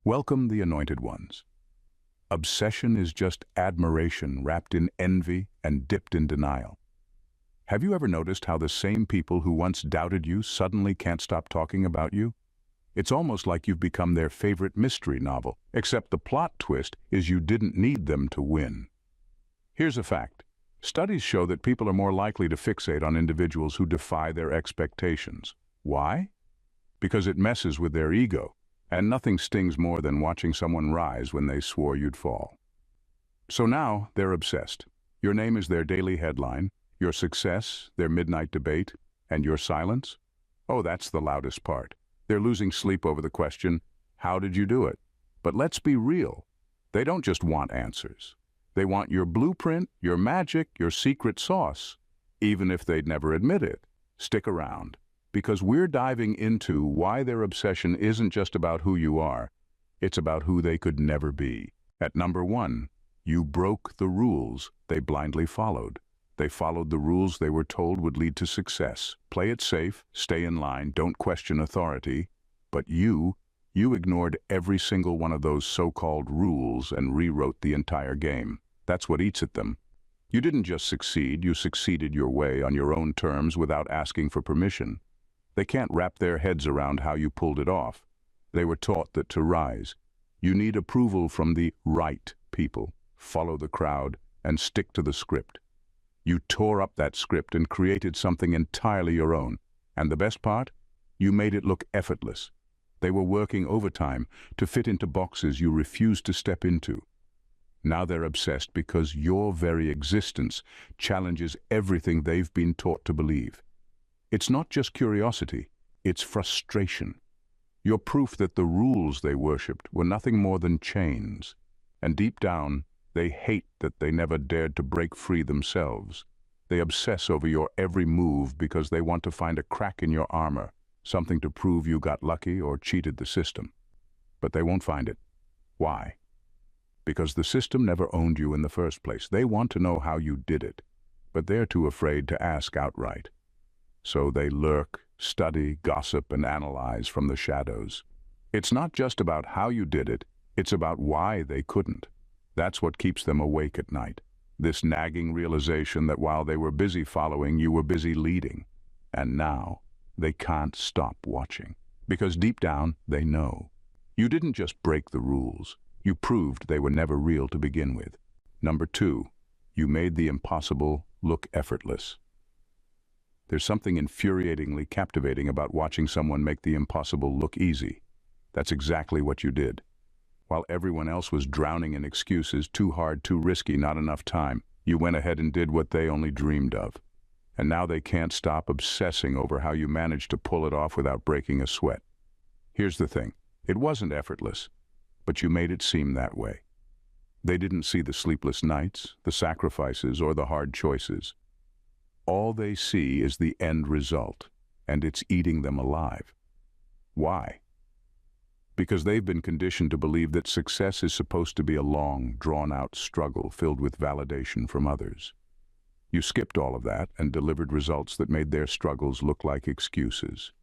Welcome the anointed ones. Obsession is just admiration wrapped in envy and dipped in denial. Have you ever noticed how the same people who once doubted you suddenly can't stop talking about you? It's almost like you've become their favorite mystery novel, except the plot twist is you didn't need them to win. Here's a fact. Studies show that people are more likely to fixate on individuals who defy their expectations. Why? Because it messes with their ego. And nothing stings more than watching someone rise when they swore you'd fall. So now they're obsessed. Your name is their daily headline, your success, their midnight debate, and your silence? Oh, that's the loudest part. They're losing sleep over the question, how did you do it? But let's be real. They don't just want answers. They want your blueprint, your magic, your secret sauce, even if they'd never admit it. Stick around. Because we're diving into why their obsession isn't just about who you are, it's about who they could never be. At number 1, you broke the rules they blindly followed. They followed the rules they were told would lead to success. Play it safe, stay in line, don't question authority. But you ignored every single one of those so-called rules and rewrote the entire game. That's what eats at them. You didn't just succeed, you succeeded your way on your own terms without asking for permission. They can't wrap their heads around how you pulled it off. They were taught that to rise, you need approval from the right people. Follow the crowd and stick to the script. You tore up that script and created something entirely your own. And the best part? You made it look effortless. They were working overtime to fit into boxes you refused to step into. Now they're obsessed because your very existence challenges everything they've been taught to believe. It's not just curiosity, it's frustration. You're proof that the rules they worshipped were nothing more than chains. And deep down, they hate that they never dared to break free themselves. They obsess over your every move because they want to find a crack in your armor, something to prove you got lucky or cheated the system. But they won't find it. Why? Because the system never owned you in the first place. They want to know how you did it, but they're too afraid to ask outright. So they lurk, study, gossip, and analyze from the shadows. It's not just about how you did it, it's about why they couldn't. That's what keeps them awake at night. This nagging realization that while they were busy following, you were busy leading. And now, they can't stop watching. Because deep down, they know. You didn't just break the rules. You proved they were never real to begin with. Number 2, you made the impossible look effortless. There's something infuriatingly captivating about watching someone make the impossible look easy. That's exactly what you did. While everyone else was drowning in excuses, too hard, too risky, not enough time, you went ahead and did what they only dreamed of. And now they can't stop obsessing over how you managed to pull it off without breaking a sweat. Here's the thing, it wasn't effortless, but you made it seem that way. They didn't see the sleepless nights, the sacrifices, or the hard choices. All they see is the end result, and it's eating them alive. Why? Because they've been conditioned to believe that success is supposed to be a long, drawn-out struggle filled with validation from others. You skipped all of that and delivered results that made their struggles look like excuses.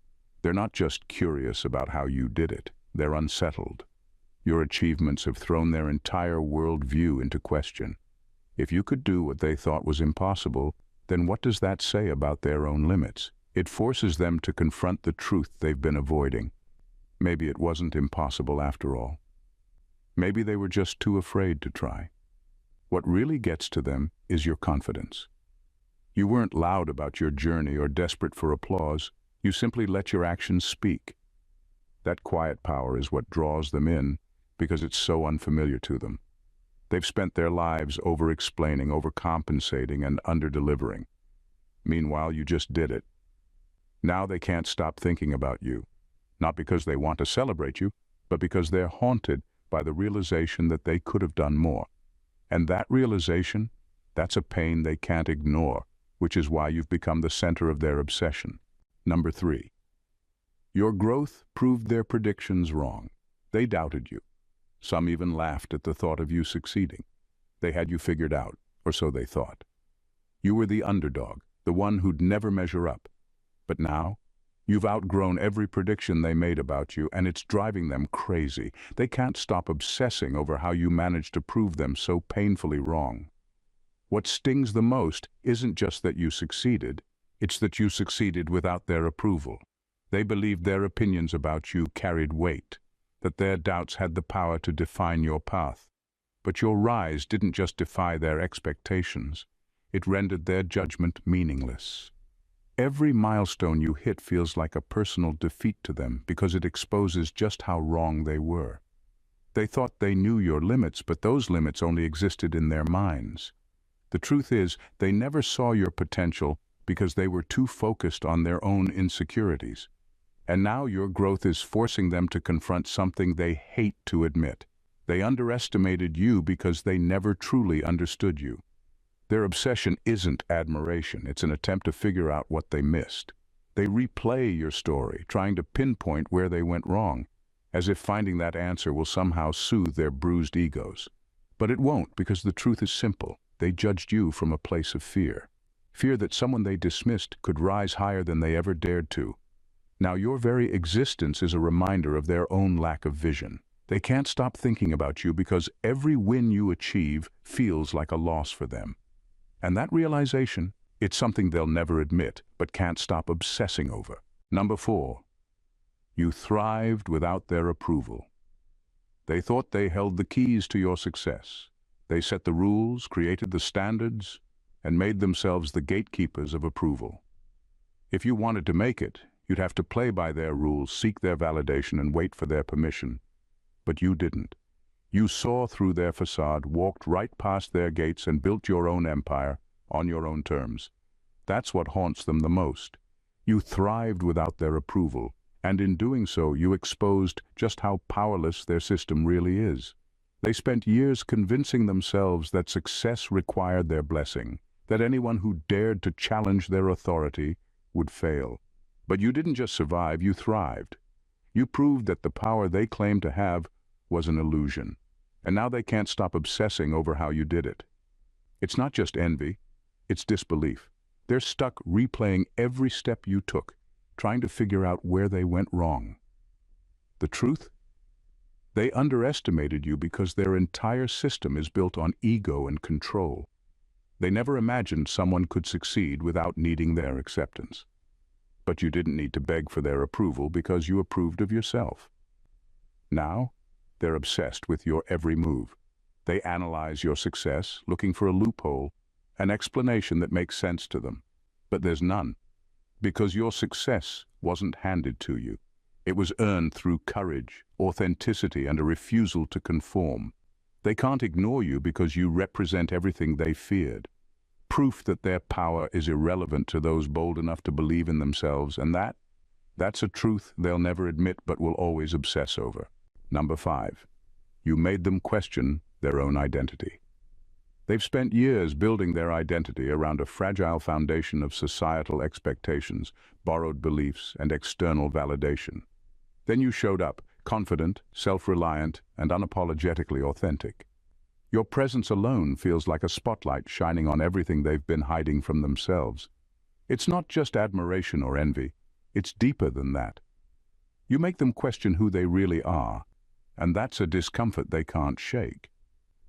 They're not just curious about how you did it, they're unsettled. Your achievements have thrown their entire worldview into question. If you could do what they thought was impossible, then what does that say about their own limits? It forces them to confront the truth they've been avoiding. Maybe it wasn't impossible after all. Maybe they were just too afraid to try. What really gets to them is your confidence. You weren't loud about your journey or desperate for applause. You simply let your actions speak. That quiet power is what draws them in because it's so unfamiliar to them. They've spent their lives over-explaining, overcompensating, and under-delivering. Meanwhile, you just did it. Now they can't stop thinking about you, not because they want to celebrate you, but because they're haunted by the realization that they could have done more. And that realization, that's a pain they can't ignore, which is why you've become the center of their obsession. Number 3, your growth proved their predictions wrong. They doubted you. Some even laughed at the thought of you succeeding. They had you figured out, or so they thought. You were the underdog, the one who'd never measure up. But now, You've outgrown every prediction they made about you, and it's driving them crazy. They can't stop obsessing over how you managed to prove them so painfully wrong. What stings the most isn't just that you succeeded, it's that you succeeded without their approval. They believed their opinions about you carried weight, that their doubts had the power to define your path. But your rise didn't just defy their expectations, it rendered their judgment meaningless. Every milestone you hit feels like a personal defeat to them because it exposes just how wrong they were. They thought they knew your limits, but those limits only existed in their minds. The truth is, they never saw your potential because they were too focused on their own insecurities. And now your growth is forcing them to confront something they hate to admit. They underestimated you because they never truly understood you. Their obsession isn't admiration, it's an attempt to figure out what they missed. They replay your story, trying to pinpoint where they went wrong, as if finding that answer will somehow soothe their bruised egos. But it won't, because the truth is simple. They judged you from a place of fear. Fear that someone they dismissed could rise higher than they ever dared to. Now your very existence is a reminder of their own lack of vision. They can't stop thinking about you because every win you achieve feels like a loss for them. And that realization, it's something they'll never admit, but can't stop obsessing over. Number 4. You thrived without their approval. They thought they held the keys to your success. They set the rules, created the standards, and made themselves the gatekeepers of approval. If you wanted to make it, you'd have to play by their rules, seek their validation, and wait for their permission. But you didn't. You saw through their facade, walked right past their gates, and built your own empire on your own terms. That's what haunts them the most. You thrived without their approval, and in doing so, you exposed just how powerless their system really is. They spent years convincing themselves that success required their blessing, that anyone who dared to challenge their authority would fail. But you didn't just survive, you thrived. You proved that the power they claimed to have was an illusion. And now they can't stop obsessing over how you did it. It's not just envy, it's disbelief. They're stuck replaying every step you took, trying to figure out where they went wrong. The truth? They underestimated you because their entire system is built on ego and control. They never imagined someone could succeed without needing their acceptance. But you didn't need to beg for their approval because you approved of yourself. Now, they're obsessed with your every move. They analyze your success, looking for a loophole, an explanation that makes sense to them. But there's none, because your success wasn't handed to you. It was earned through courage, authenticity, and a refusal to conform. They can't ignore you because you represent everything they feared. Proof that their power is irrelevant to those bold enough to believe in themselves, and that's a truth they'll never admit but will always obsess over. Number 5. You made them question their own identity. They've spent years building their identity around a fragile foundation of societal expectations, borrowed beliefs, and external validation. Then you showed up, confident, self-reliant, and unapologetically authentic. Your presence alone feels like a spotlight shining on everything they've been hiding from themselves. It's not just admiration or envy, it's deeper than that. You make them question who they really are, and that's a discomfort they can't shake.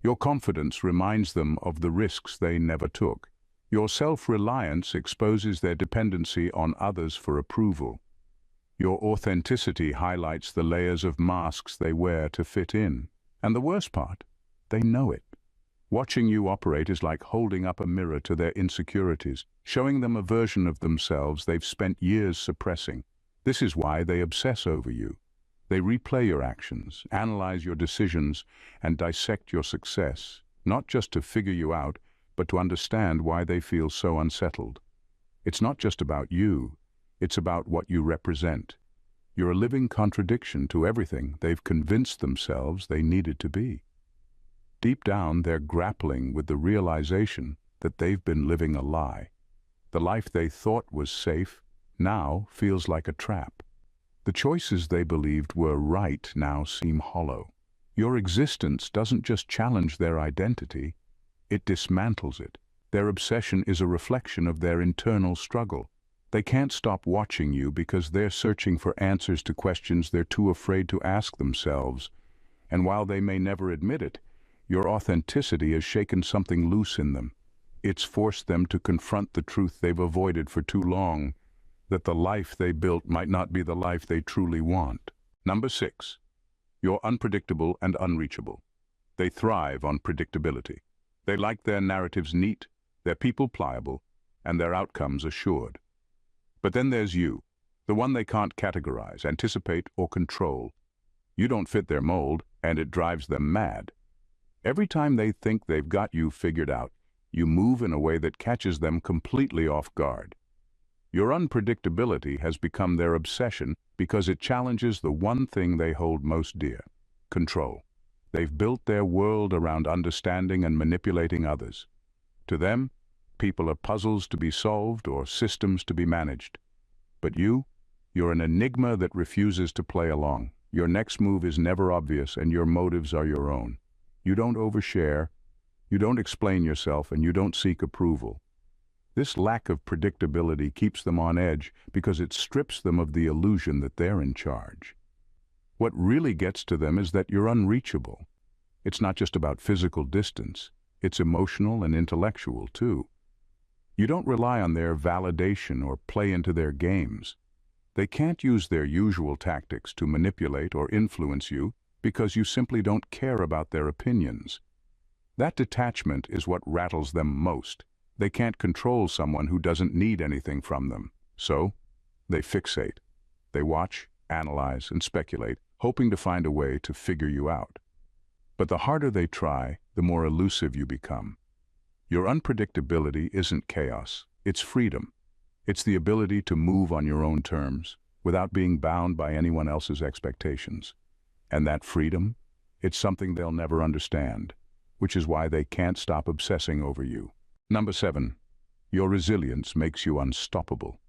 Your confidence reminds them of the risks they never took. Your self-reliance exposes their dependency on others for approval. Your authenticity highlights the layers of masks they wear to fit in. And the worst part, they know it. Watching you operate is like holding up a mirror to their insecurities, showing them a version of themselves they've spent years suppressing. This is why they obsess over you. They replay your actions, analyze your decisions, and dissect your success, not just to figure you out, but to understand why they feel so unsettled. It's not just about you, it's about what you represent. You're a living contradiction to everything they've convinced themselves they needed to be. Deep down, they're grappling with the realization that they've been living a lie. The life they thought was safe now feels like a trap. The choices they believed were right now seem hollow. Your existence doesn't just challenge their identity, it dismantles it. Their obsession is a reflection of their internal struggle. They can't stop watching you because they're searching for answers to questions they're too afraid to ask themselves. And while they may never admit it, your authenticity has shaken something loose in them. It's forced them to confront the truth they've avoided for too long, that the life they built might not be the life they truly want. Number 6. You're unpredictable and unreachable. They thrive on predictability. They like their narratives neat, their people pliable, and their outcomes assured. But then there's you, the one they can't categorize, anticipate, or control. You don't fit their mold, and it drives them mad. Every time they think they've got you figured out, you move in a way that catches them completely off guard. Your unpredictability has become their obsession because it challenges the one thing they hold most dear: control. They've built their world around understanding and manipulating others. To them, people are puzzles to be solved or systems to be managed. But you're an enigma that refuses to play along. Your next move is never obvious, and your motives are your own. You don't overshare, you don't explain yourself, and you don't seek approval. This lack of predictability keeps them on edge because it strips them of the illusion that they're in charge. What really gets to them is that you're unreachable. It's not just about physical distance, it's emotional and intellectual too. You don't rely on their validation or play into their games. They can't use their usual tactics to manipulate or influence you because you simply don't care about their opinions. That detachment is what rattles them most. They can't control someone who doesn't need anything from them. So, they fixate. They watch, analyze, and speculate, hoping to find a way to figure you out. But the harder they try, the more elusive you become. Your unpredictability isn't chaos, it's freedom. It's the ability to move on your own terms, without being bound by anyone else's expectations. And that freedom, it's something they'll never understand, which is why they can't stop obsessing over you. Number 7. Your resilience makes you unstoppable.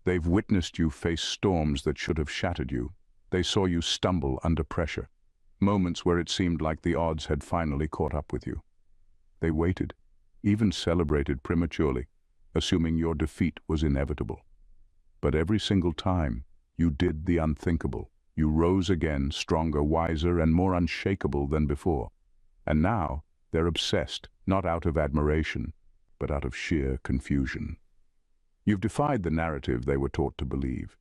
They've witnessed you face storms that should have shattered you. They saw you stumble under pressure, moments where it seemed like the odds had finally caught up with you. They waited, even celebrated prematurely, assuming your defeat was inevitable. But every single time, you did the unthinkable. You rose again, stronger, wiser, and more unshakable than before. And now, they're obsessed, not out of admiration, but out of sheer confusion. You've defied the narrative they were taught to believe.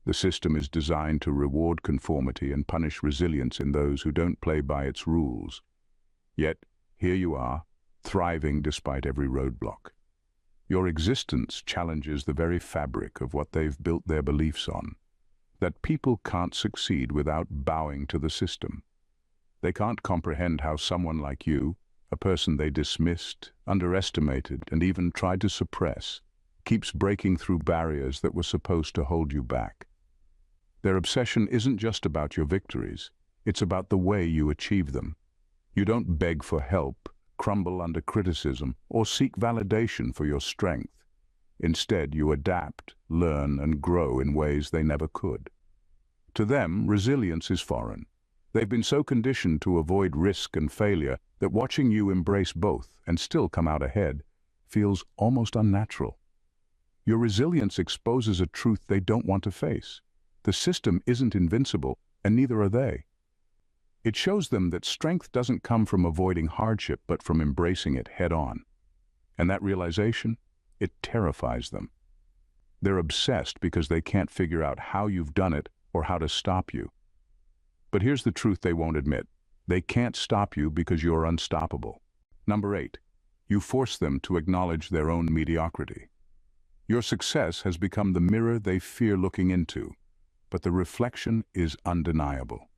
The system is designed to reward conformity and punish resilience in those who don't play by its rules. Yet, here you are, thriving despite every roadblock. Your existence challenges the very fabric of what they've built their beliefs on, that people can't succeed without bowing to the system. They can't comprehend how someone like you, a person they dismissed, underestimated, and even tried to suppress, keeps breaking through barriers that were supposed to hold you back. Their obsession isn't just about your victories, it's about the way you achieve them. You don't beg for help, crumble under criticism, or seek validation for your strength. Instead, you adapt, learn, and grow in ways they never could. To them, resilience is foreign. They've been so conditioned to avoid risk and failure that watching you embrace both and still come out ahead feels almost unnatural. Your resilience exposes a truth they don't want to face. The system isn't invincible, and neither are they. It shows them that strength doesn't come from avoiding hardship, but from embracing it head-on. And that realization, it terrifies them. They're obsessed because they can't figure out how you've done it or how to stop you. But here's the truth they won't admit. They can't stop you because you're unstoppable. Number 8. You force them to acknowledge their own mediocrity. Your success has become the mirror they fear looking into, but the reflection is undeniable.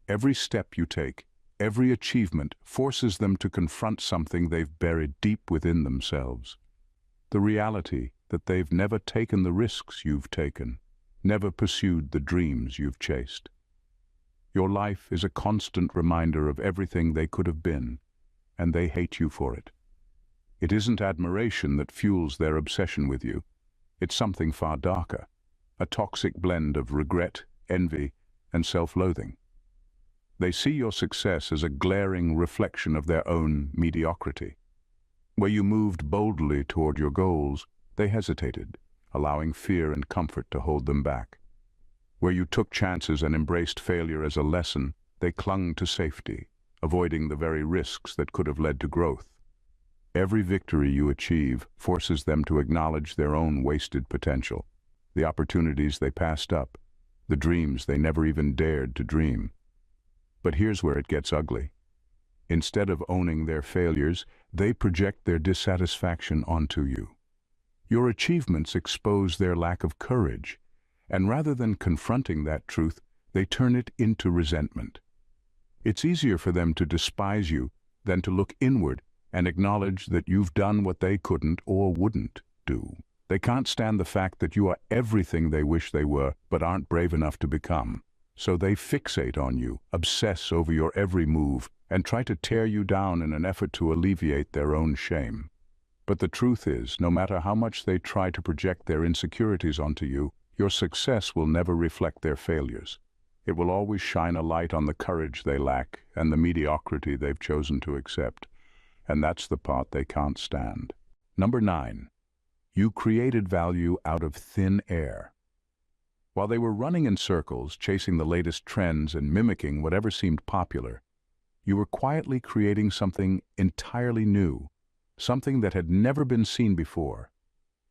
Every step you take, every achievement forces them to confront something they've buried deep within themselves. The reality that they've never taken the risks you've taken, never pursued the dreams you've chased. Your life is a constant reminder of everything they could have been, and they hate you for it. It isn't admiration that fuels their obsession with you. It's something far darker, a toxic blend of regret, envy, and self-loathing. They see your success as a glaring reflection of their own mediocrity. Where you moved boldly toward your goals, they hesitated, allowing fear and comfort to hold them back. Where you took chances and embraced failure as a lesson, they clung to safety, avoiding the very risks that could have led to growth. Every victory you achieve forces them to acknowledge their own wasted potential, the opportunities they passed up, the dreams they never even dared to dream. But here's where it gets ugly. Instead of owning their failures, they project their dissatisfaction onto you. Your achievements expose their lack of courage, and rather than confronting that truth, they turn it into resentment. It's easier for them to despise you than to look inward and acknowledge that you've done what they couldn't or wouldn't do. They can't stand the fact that you are everything they wish they were, but aren't brave enough to become. So they fixate on you, obsess over your every move, and try to tear you down in an effort to alleviate their own shame. But the truth is, no matter how much they try to project their insecurities onto you, your success will never reflect their failures. It will always shine a light on the courage they lack and the mediocrity they've chosen to accept. And that's the part they can't stand. Number 9. You created value out of thin air. While they were running in circles, chasing the latest trends and mimicking whatever seemed popular, you were quietly creating something entirely new, something that had never been seen before.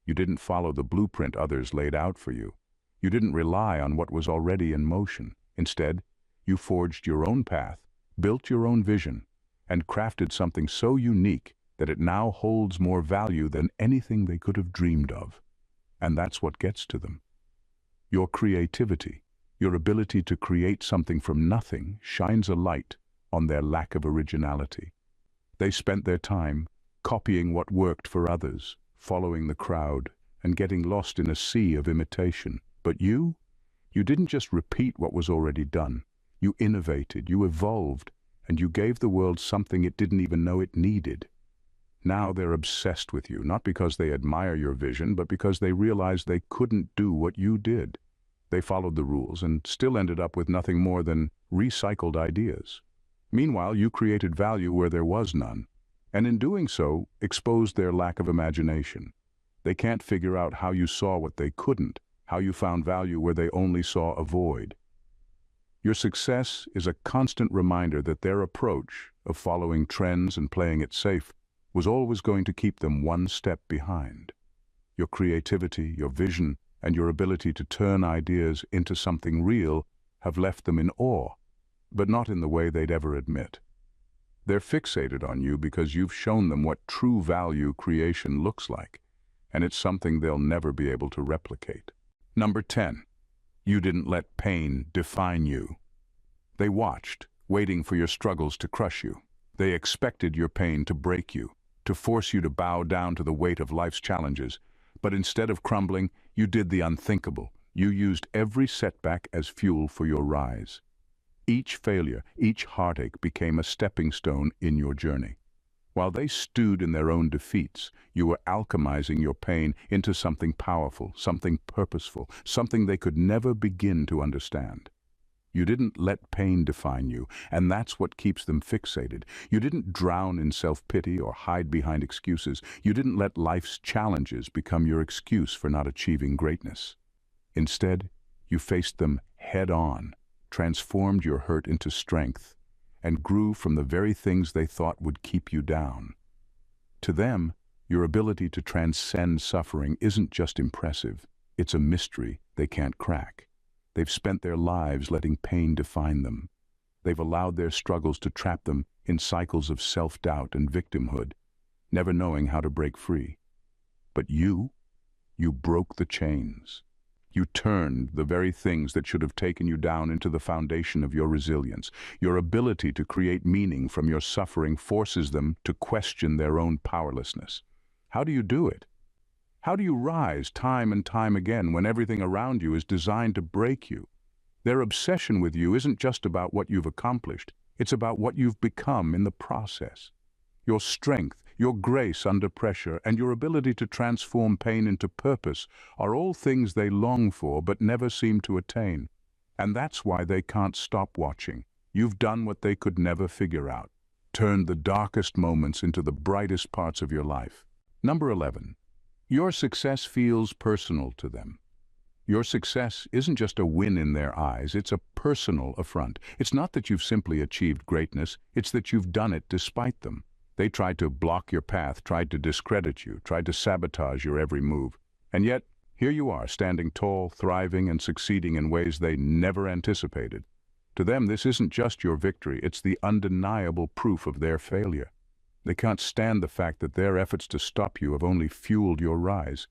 You didn't follow the blueprint others laid out for you. You didn't rely on what was already in motion. Instead, you forged your own path, built your own vision, and crafted something so unique that it now holds more value than anything they could have dreamed of. And that's what gets to them. Your creativity, your ability to create something from nothing, shines a light on their lack of originality. They spent their time copying what worked for others, following the crowd, and getting lost in a sea of imitation. But you didn't just repeat what was already done. You innovated, you evolved, and you gave the world something it didn't even know it needed. Now they're obsessed with you, not because they admire your vision, but because they realize they couldn't do what you did. They followed the rules and still ended up with nothing more than recycled ideas. Meanwhile, you created value where there was none, and in doing so, exposed their lack of imagination. They can't figure out how you saw what they couldn't, how you found value where they only saw a void. Your success is a constant reminder that their approach of following trends and playing it safe was always going to keep them one step behind. Your creativity, your vision, and your ability to turn ideas into something real have left them in awe, but not in the way they'd ever admit. They're fixated on you because you've shown them what true value creation looks like, and it's something they'll never be able to replicate. Number 10. You didn't let pain define you. They watched, waiting for your struggles to crush you. They expected your pain to break you, to force you to bow down to the weight of life's challenges. But instead of crumbling, you did the unthinkable. You used every setback as fuel for your rise. Each failure, each heartache became a stepping stone in your journey. While they stewed in their own defeats, you were alchemizing your pain into something powerful, something purposeful, something they could never begin to understand. You didn't let pain define you, and that's what keeps them fixated. You didn't drown in self-pity or hide behind excuses. You didn't let life's challenges become your excuse for not achieving greatness. Instead, you faced them head-on, transformed your hurt into strength, and grew from the very things they thought would keep you down. To them, your ability to transcend suffering isn't just impressive, it's a mystery they can't crack. They've spent their lives letting pain define them. They've allowed their struggles to trap them in cycles of self-doubt and victimhood, never knowing how to break free. But you broke the chains. You turned the very things that should have taken you down into the foundation of your resilience. Your ability to create meaning from your suffering forces them to question their own powerlessness. How do you do it? How do you rise time and time again when everything around you is designed to break you? Their obsession with you isn't just about what you've accomplished, it's about what you've become in the process. Your strength, your grace under pressure, and your ability to transform pain into purpose are all things they long for but never seem to attain. And that's why they can't stop watching. You've done what they could never figure out, turned the darkest moments into the brightest parts of your life. Number 11. Your success feels personal to them. Your success isn't just a win in their eyes, it's a personal affront. It's not that you've simply achieved greatness, it's that you've done it despite them. They tried to block your path, tried to discredit you, tried to sabotage your every move. And yet, here you are, standing tall, thriving, and succeeding in ways they never anticipated. To them, this isn't just your victory, it's the undeniable proof of their failure. They can't stand the fact that their efforts to stop you have only fueled your rise.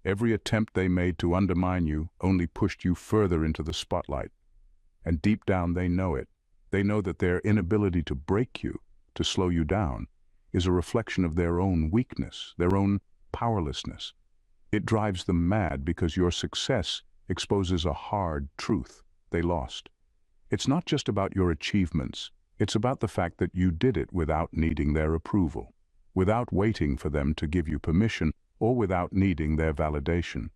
Every attempt they made to undermine you only pushed you further into the spotlight. And deep down they know it. They know that their inability to break you, to slow you down, is a reflection of their own weakness, their own powerlessness. It drives them mad because your success exposes a hard truth: they lost. It's not just about your achievements, it's about the fact that you did it without needing their approval, without waiting for them to give you permission, or without needing their validation.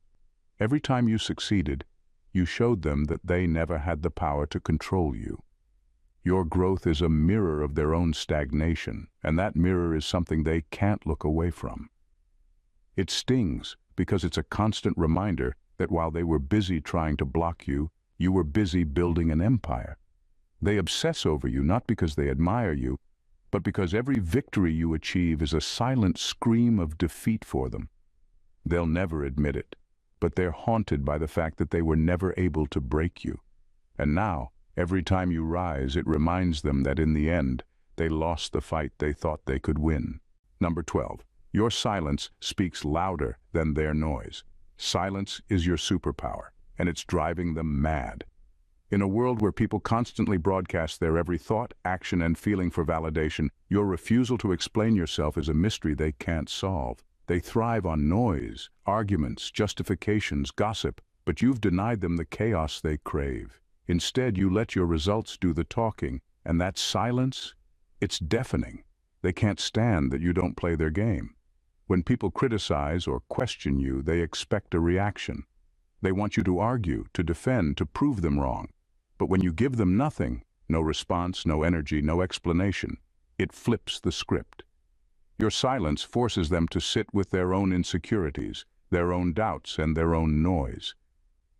Every time you succeeded, you showed them that they never had the power to control you. Your growth is a mirror of their own stagnation, and that mirror is something they can't look away from. It stings because it's a constant reminder that while they were busy trying to block you, you were busy building an empire. They obsess over you not because they admire you, but because every victory you achieve is a silent scream of defeat for them. They'll never admit it, but they're haunted by the fact that they were never able to break you. And now, every time you rise, it reminds them that in the end, they lost the fight they thought they could win. Number 12. Your silence speaks louder than their noise. Silence is your superpower, and it's driving them mad. In a world where people constantly broadcast their every thought, action, and feeling for validation, your refusal to explain yourself is a mystery they can't solve. They thrive on noise, arguments, justifications, gossip, but you've denied them the chaos they crave. Instead, you let your results do the talking, and that silence, it's deafening. They can't stand that you don't play their game. When people criticize or question you, they expect a reaction. They want you to argue, to defend, to prove them wrong. But when you give them nothing, no response, no energy, no explanation, it flips the script. Your silence forces them to sit with their own insecurities, their own doubts, and their own noise.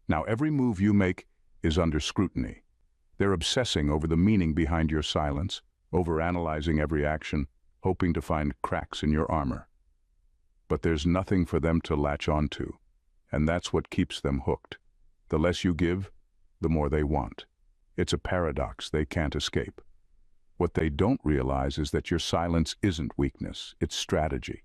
Now, every move you make is under scrutiny. They're obsessing over the meaning behind your silence, overanalyzing every action, hoping to find cracks in your armor. But there's nothing for them to latch onto, and that's what keeps them hooked. The less you give, the more they want. It's a paradox they can't escape. What they don't realize is that your silence isn't weakness, it's strategy.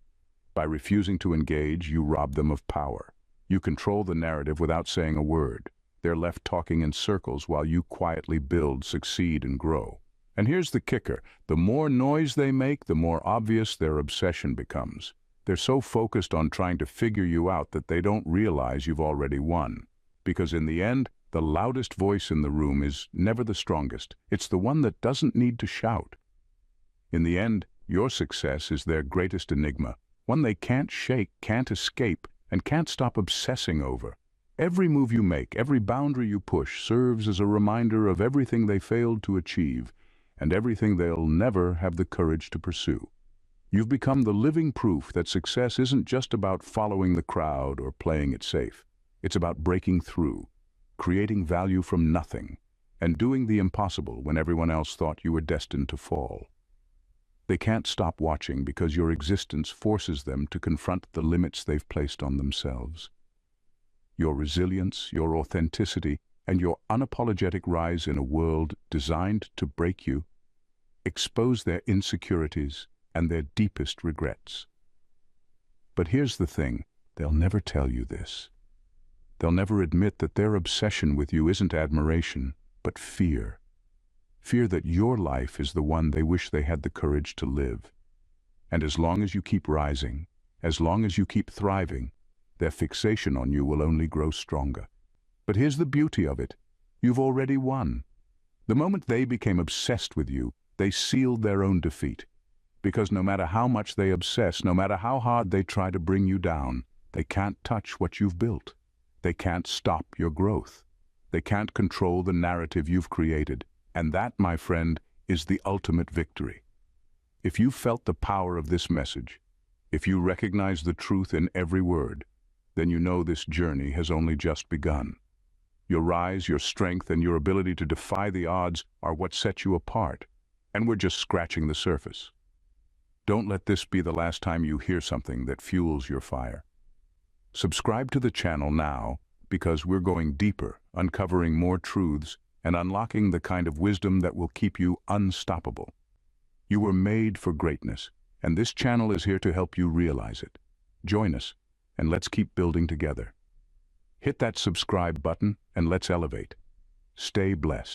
By refusing to engage, you rob them of power. You control the narrative without saying a word. They're left talking in circles while you quietly build, succeed, and grow. And here's the kicker: the more noise they make, the more obvious their obsession becomes. They're so focused on trying to figure you out that they don't realize you've already won. Because in the end, the loudest voice in the room is never the strongest. It's the one that doesn't need to shout. In the end, your success is their greatest enigma, one they can't shake, can't escape, and can't stop obsessing over. Every move you make, every boundary you push serves as a reminder of everything they failed to achieve and everything they'll never have the courage to pursue. You've become the living proof that success isn't just about following the crowd or playing it safe. It's about breaking through, creating value from nothing, and doing the impossible when everyone else thought you were destined to fall. They can't stop watching because your existence forces them to confront the limits they've placed on themselves. Your resilience, your authenticity, and your unapologetic rise in a world designed to break you expose their insecurities and their deepest regrets. But here's the thing, they'll never tell you this. They'll never admit that their obsession with you isn't admiration, but fear. Fear that your life is the one they wish they had the courage to live. And as long as you keep rising, as long as you keep thriving, their fixation on you will only grow stronger. But here's the beauty of it. You've already won. The moment they became obsessed with you, they sealed their own defeat. Because no matter how much they obsess, no matter how hard they try to bring you down, they can't touch what you've built. They can't stop your growth. They can't control the narrative you've created. And that, my friend, is the ultimate victory. If you felt the power of this message, If you recognize the truth in every word, then you know this journey has only just begun. Your rise, your strength, and your ability to defy the odds are what set you apart, and we're just scratching the surface. Don't let this be the last time you hear something that fuels your fire. Subscribe to the channel now, because we're going deeper, uncovering more truths, and unlocking the kind of wisdom that will keep you unstoppable. You were made for greatness, and this channel is here to help you realize it. Join us, and let's keep building together. Hit that subscribe button, and let's elevate. Stay blessed.